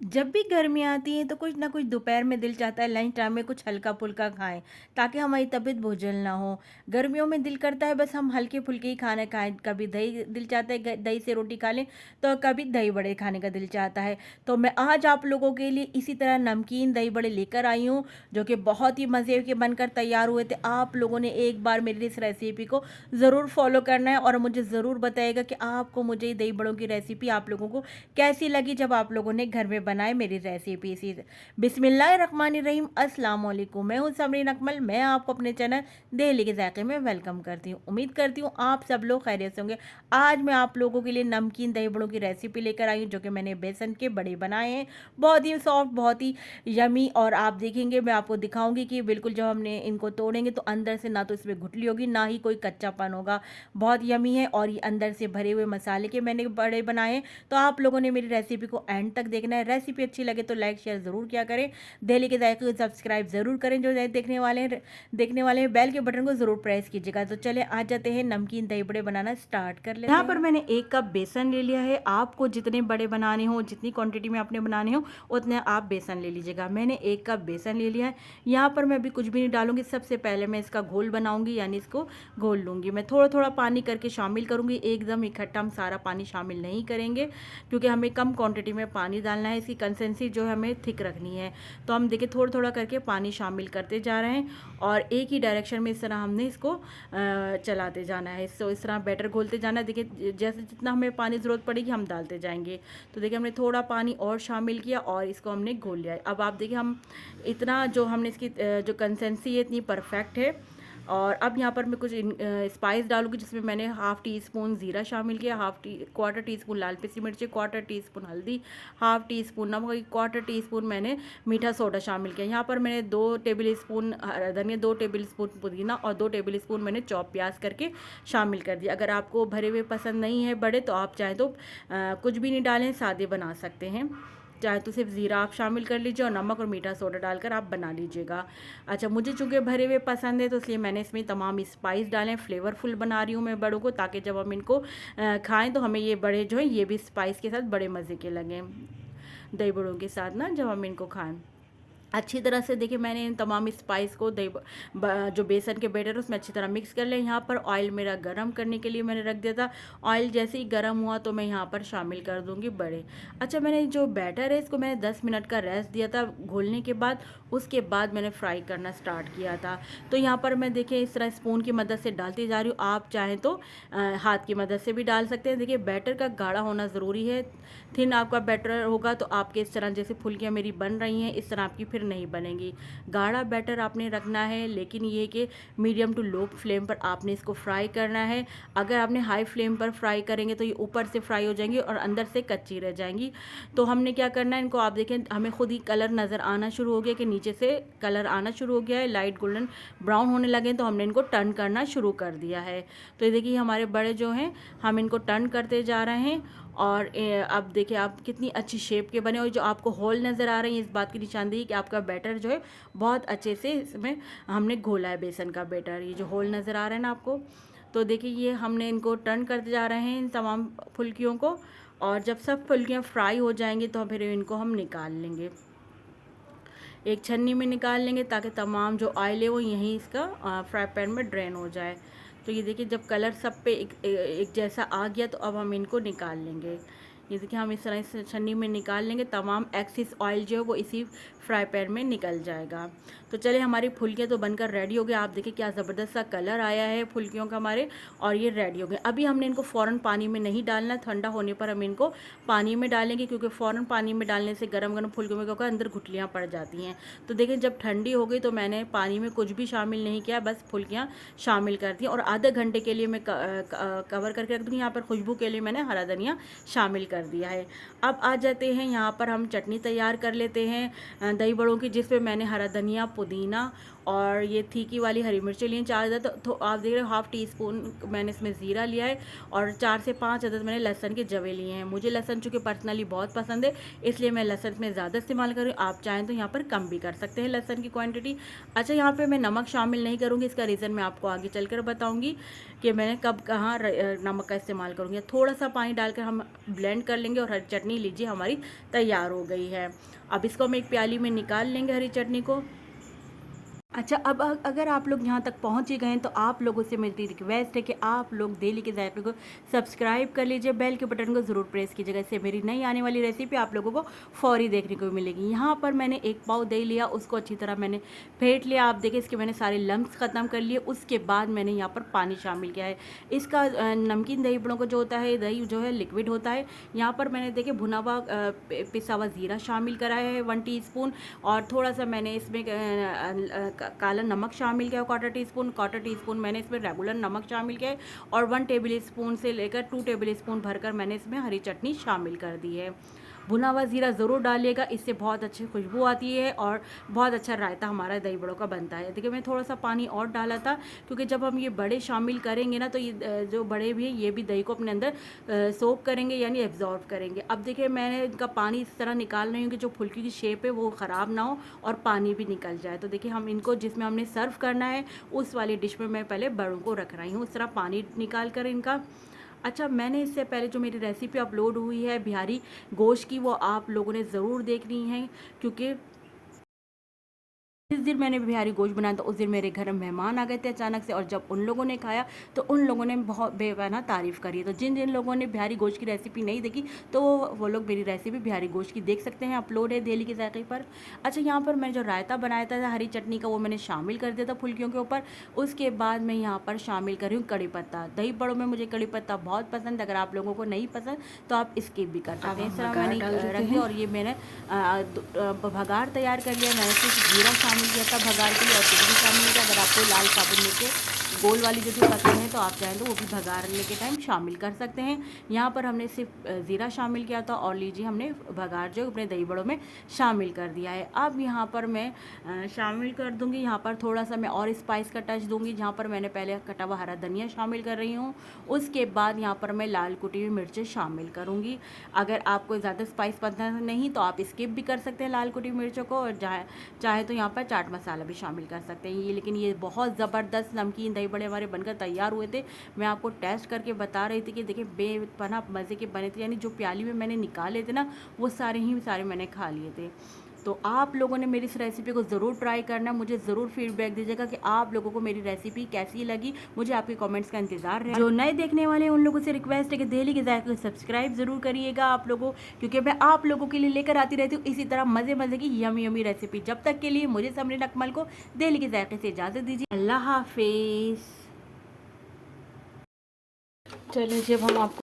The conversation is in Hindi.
जब भी गर्मियाँ आती हैं तो कुछ ना कुछ दोपहर में दिल चाहता है लंच टाइम में कुछ हल्का-फुल्का खाएँ, ताकि हमारी तबीयत बोझिल ना हो। गर्मियों में दिल करता है बस हम हल्के-फुल्के ही खाना खाएँ, कभी दही दिल चाहता है ग दही से रोटी खा लें, तो कभी दही बड़े खाने का दिल चाहता है। तो मैं आज आप लोगों के लिए इसी तरह नमकीन दही बड़े लेकर आई हूँ, जो कि बहुत ही मज़े के बनकर तैयार हुए थे। आप लोगों ने एक बार मेरी इस रेसिपी को ज़रूर फ़ॉलो करना है और मुझे ज़रूर बताइएगा कि आपको मुझे ये दही बड़ों की रेसिपी आप लोगों को कैसी लगी जब आप लोगों ने घर में बनाए मेरी रेसिपी सी। बिस्मिल्लाहिर्रहमानिर्रहीम, अस्सलाम वालेकुम। मैं हूँ समरीन अकमल। मैं आपको अपने चैनल दिल्ली के जायके में वेलकम करती हूँ। उम्मीद करती हूँ आप सब लोग खैरियत से होंगे। आज मैं आप लोगों के लिए नमकीन दही बड़ों की रेसिपी लेकर आई हूँ, जो कि मैंने बेसन के बड़े बनाए हैं। बहुत ही सॉफ्ट, बहुत ही यमी। और आप देखेंगे, मैं आपको दिखाऊंगी कि बिल्कुल जब हमने इनको तोड़ेंगे तो अंदर से ना तो इसमें गुठली होगी, ना ही कोई कच्चापन होगा। बहुत यमी है और ये अंदर से भरे हुए मसाले के मैंने बड़े बनाए हैं। तो आप लोगों ने मेरी रेसिपी को एंड तक देखना है। रेसिपी अच्छी लगे तो लाइक शेयर ज़रूर किया करें। दिल्ली के जायके को सब्सक्राइब ज़रूर करें। जो नए देखने वाले हैं बेल के बटन को ज़रूर प्रेस कीजिएगा। तो चले आ जाते हैं, नमकीन दही बड़े बनाना स्टार्ट कर लेते हैं। यहाँ पर मैंने 1 कप बेसन ले लिया है। आपको जितने बड़े बनाने हो, जितनी क्वांटिटी में आपने बनाने हो, उतने आप बेसन ले लीजिएगा। मैंने 1 कप बेसन ले लिया है। यहाँ पर मैं अभी कुछ भी नहीं डालूंगी। सबसे पहले मैं इसका घोल बनाऊंगी, यानी इसको घोल लूंगी। मैं थोड़ा थोड़ा पानी करके शामिल करूंगी, एकदम इकट्ठा हम सारा पानी शामिल नहीं करेंगे, क्योंकि हमें कम क्वांटिटी में पानी डालना है। इसकी कंसिस्टेंसी जो है हमें थिक रखनी है। तो हम देखिए थोड़ा थोड़ा करके पानी शामिल करते जा रहे हैं और एक ही डायरेक्शन में इस तरह हमने इसको चलाते जाना है। इसको इस तरह बैटर घोलते जाना है। देखिए जैसे जितना हमें पानी ज़रूरत पड़ेगी हम डालते जाएंगे। तो देखिए हमने थोड़ा पानी और शामिल किया और इसको हमने घोल लिया है। अब आप देखिए हम इतना जो हमने इसकी जो कंसिस्टेंसी है इतनी परफेक्ट है। और अब यहाँ पर मैं कुछ स्पाइस डालूंगी, जिसमें मैंने हाफ़ टी स्पून ज़ीरा शामिल किया, क्वार्टर टी स्पून लाल पिसी मिर्ची, क्वार्टर टी स्पून हल्दी, हाफ़ टी स्पून नमक, क्वार्टर टी स्पून मैंने मीठा सोडा शामिल किया। यहाँ पर मैंने 2 टेबल स्पून हरा धनिया, 2 टेबल स्पून पुदीना और 2 टेबल स्पून मैंने चॉप प्याज करके शामिल कर दिया। अगर आपको भरे हुए पसंद नहीं है बड़े, तो आप चाहें तो कुछ भी नहीं डालें, सादे बना सकते हैं। चाहे तो सिर्फ ज़ीरा आप शामिल कर लीजिए और नमक और मीठा सोडा डालकर आप बना लीजिएगा। अच्छा, मुझे चूँकि भरे हुए पसंद है तो इसलिए मैंने इसमें तमाम स्पाइस डाले। फ्लेवरफुल बना रही हूँ मैं बड़ों को, ताकि जब हम इनको खाएँ तो हमें ये बड़े जो हैं ये भी स्पाइस के साथ बड़े मज़े के लगें, दही बड़ों के साथ ना जब हम इनको खाएँ। अच्छी तरह से देखिए मैंने इन तमाम स्पाइस को जो बेसन के बैटर उसमें अच्छी तरह मिक्स कर लिया। यहाँ पर ऑयल मेरा गरम करने के लिए मैंने रख दिया था। ऑयल जैसे ही गरम हुआ तो मैं यहाँ पर शामिल कर दूँगी बड़े। अच्छा, मैंने जो बैटर है इसको मैंने 10 मिनट का रेस्ट दिया था घोलने के बाद। उसके बाद मैंने फ्राई करना स्टार्ट किया था। तो यहाँ पर मैं देखिए इस तरह स्पून की मदद से डालती जा रही हूँ। आप चाहें तो हाथ की मदद से भी डाल सकते हैं। देखिए बैटर का गाढ़ा होना ज़रूरी है। थिन आपका बैटर होगा तो आपके इस तरह जैसे फुल्कियाँ मेरी बन रही हैं, इस तरह आपकी फिर नहीं बनेगी। गाढ़ा बैटर आपने रखना है, लेकिन ये कि मीडियम टू लो फ्लेम पर आपने इसको फ्राई करना है। अगर आपने हाई फ्लेम पर फ्राई करेंगे तो ये ऊपर से फ्राई हो जाएंगी और अंदर से कच्ची रह जाएंगी। तो हमने क्या करना है, इनको आप देखें हमें खुद ही कलर नज़र आना शुरू हो गया कि नीचे से कलर आना शुरू हो गया है, लाइट गोल्डन ब्राउन होने लगे, तो हमने इनको टर्न करना शुरू कर दिया है। तो ये देखिए हमारे बड़े जो हैं हम इनको टर्न करते जा रहे हैं। और अब देखिए आप कितनी अच्छी शेप के बने। और जो आपको होल नज़र आ रही है, इस बात की निशानदेही कि आपका बैटर जो है बहुत अच्छे से इसमें हमने घोला है बेसन का बैटर। ये जो होल नज़र आ रहा है ना आपको, तो देखिए ये हमने इनको टर्न करते जा रहे हैं इन तमाम फुल्कियों को। और जब सब फुल्कियाँ फ्राई हो जाएंगी तो फिर इनको हम निकाल लेंगे, एक छन्नी में निकाल लेंगे, ताकि तमाम जो ऑयल है वो यहीं इसका फ्राई पैन में ड्रेन हो जाए। तो ये देखिए जब कलर सब पे एक जैसा आ गया तो अब हम इनको निकाल लेंगे। ये देखिए हम इस तरह इस छन्नी में निकाल लेंगे, तमाम एक्सिस ऑयल जो है वो इसी फ्राई पैन में निकल जाएगा। तो चलिए हमारी फुल्कियाँ तो बनकर रेडी हो गई। आप देखिए क्या ज़बरदस्त सा कलर आया है फुल्कियों का हमारे, और ये रेडी हो गए। अभी हमने इनको फ़ौरन पानी में नहीं डालना, ठंडा होने पर हम इनको पानी में डालेंगे, क्योंकि फ़ौरन पानी में डालने से गरम गरम फुल्कियों में क्या होगा, अंदर गुठलियाँ पड़ जाती हैं। तो देखिए जब ठंडी हो गई तो मैंने पानी में कुछ भी शामिल नहीं किया, बस फुल्कियाँ शामिल कर दी और आधे घंटे के लिए मैं कवर करके रख दूँगी। यहाँ पर खुशबू के लिए मैंने हरा धनिया शामिल कर दिया है। अब आ जाते हैं यहाँ पर हम चटनी तैयार कर लेते हैं दही बड़ों की, जिसमें मैंने हरा धनिया, पुदीना और ये तीखी वाली हरी मिर्ची ली हैं 4 अदद। तो आप देख रहे हो हाफ़ टी स्पून मैंने इसमें ज़ीरा लिया है और 4 से 5 अदद मैंने लहसुन के जवे लिए हैं। मुझे लहसुन चूँकि पर्सनली बहुत पसंद है, इसलिए मैं लहसुन में ज़्यादा इस्तेमाल कर रही हूँ। आप चाहें तो यहाँ पर कम भी कर सकते हैं लहसुन की क्वांटिटी। अच्छा, यहाँ पे मैं नमक शामिल नहीं करूँगी, इसका रीज़न मैं आपको आगे चलकर बताऊँगी कि मैंने कब कहाँ नमक का इस्तेमाल करूँगी। थोड़ा सा पानी डालकर हम ब्लेंड कर लेंगे और हरी चटनी लीजिए हमारी तैयार हो गई है। अब इसको हम एक प्याली में निकाल लेंगे हरी चटनी को। अच्छा, अब अगर आप लोग यहाँ तक पहुँच ही गए हैं तो आप लोगों से मेरी रिक्वेस्ट है कि आप लोग डेली के जायके को सब्सक्राइब कर लीजिए, बेल के बटन को ज़रूर प्रेस कीजिएगा। इससे मेरी नई आने वाली रेसिपी आप लोगों को फौरी देखने को मिलेगी। यहाँ पर मैंने 1 पाव दही लिया, उसको अच्छी तरह मैंने फेंट लिया। आप देखिए इसके मैंने सारे लम्स ख़त्म कर लिए। उसके बाद मैंने यहाँ पर पानी शामिल किया है। इसका नमकीन दही बड़ों का जो होता है, दही जो है लिक्विड होता है। यहाँ पर मैंने देखिए भुना हुआ पिसा हुआ ज़ीरा शामिल कराया है 1 टीस्पून, और थोड़ा सा मैंने इसमें काला नमक शामिल किया 1/4 टीस्पून मैंने इसमें रेगुलर नमक शामिल किया है, और 1 टेबल स्पून से लेकर 2 टेबल स्पून भरकर मैंने इसमें हरी चटनी शामिल कर दी है। भुना हुआ ज़ीरा ज़रूर डालिएगा, इससे बहुत अच्छी खुशबू आती है और बहुत अच्छा रायता हमारा दही बड़ों का बनता है। देखिए मैं थोड़ा सा पानी और डाला था, क्योंकि जब हम ये बड़े शामिल करेंगे ना तो ये जो बड़े भी हैं ये भी दही को अपने अंदर सोक करेंगे, यानी एब्जॉर्ब करेंगे। अब देखिए मैंने इनका पानी इस तरह निकाल रही हूँ कि जो फुल्की की शेप है वो ख़राब ना हो और पानी भी निकल जाए। तो देखिए हम इनको जिसमें हमने सर्व करना है उस वाली डिश में मैं पहले बड़ों को रख रही हूँ, उस तरह पानी निकाल कर इनका। अच्छा, मैंने इससे पहले जो मेरी रेसिपी अपलोड हुई है बिहारी गोश्त की, वो आप लोगों ने ज़रूर देखनी है, क्योंकि जिस दिन मैंने बिहारी गोश्त बनाया था उस दिन मेरे घर मेहमान आ गए थे अचानक से, और जब उन लोगों ने खाया तो उन लोगों ने बहुत बेपनाह तारीफ़ करी। तो जिन जिन लोगों ने बिहारी गोश्त की रेसिपी नहीं देखी तो वो लोग मेरी रेसिपी बिहारी गोश्त की देख सकते हैं, अपलोड है डेली के जायके पर। अच्छा, यहाँ पर मैंने जो रायता बनाया था हरी चटनी का वो मैंने शामिल कर दिया था फुल्कियों के ऊपर। उसके बाद मैं यहाँ पर शामिल कर रही हूँ कड़ी पत्ता। दही बड़ों में मुझे कड़ी पत्ता बहुत पसंद, अगर आप लोगों को नहीं पसंद तो आप स्किप भी कर सकते हैं। इस तरह मैंने रख दिया, और ये मैंने भगार तैयार कर लिया। मैंने सिर्फ जीरा शामिल किया था भगार के लिए, और कुछ भी शामिल किया। अगर आपको लाल साबुत मिर्च गोल वाली जो भी पसंद है तो आप चाहें तो वो भी भगारने के टाइम शामिल कर सकते हैं। यहाँ पर हमने सिर्फ ज़ीरा शामिल किया था, और लीजिए हमने भगार जो अपने दही बड़ों में शामिल कर दिया है। अब यहाँ पर मैं शामिल कर दूँगी, यहाँ पर थोड़ा सा मैं और स्पाइस का टच दूँगी, जहाँ पर मैंने पहले कटा हुआ हरा धनिया शामिल कर रही हूँ। उसके बाद यहाँ पर मैं लाल कुटी हुई मिर्चें शामिल करूँगी। अगर आपको ज़्यादा स्पाइस पसंद नहीं तो आप स्किप भी कर सकते हैं लाल कुटी हुई मिर्चों को, और चाहे तो यहाँ पर चाट मसाला भी शामिल कर सकते हैं। ये लेकिन ये बहुत ज़बरदस्त नमकीन दही बड़े हमारे बनकर तैयार हुए थे। मैं आपको टेस्ट करके बता रही थी कि देखिए बेपनाह मज़े के बने थे, यानी जो प्याली में मैंने निकाले थे ना वो सारे मैंने खा लिए थे। तो आप लोगों ने मेरी इस रेसिपी को ज़रूर ट्राई करना, मुझे ज़रूर फीडबैक दीजिएगा कि आप लोगों को मेरी रेसिपी कैसी लगी। मुझे आपके कमेंट्स का इंतज़ार है। जो नए देखने वाले हैं उन लोगों से रिक्वेस्ट है कि डेली के जायके को सब्सक्राइब ज़रूर करिएगा आप लोगों, क्योंकि मैं आप लोगों के लिए लेकर आती रहती हूँ इसी तरह मज़े की यमी रेसिपी। जब तक के लिए मुझे समरीन अकमल को डेली के जायके से इजाज़त दीजिए। अल्लाह हाफिज़। चलिए, जब हम आपको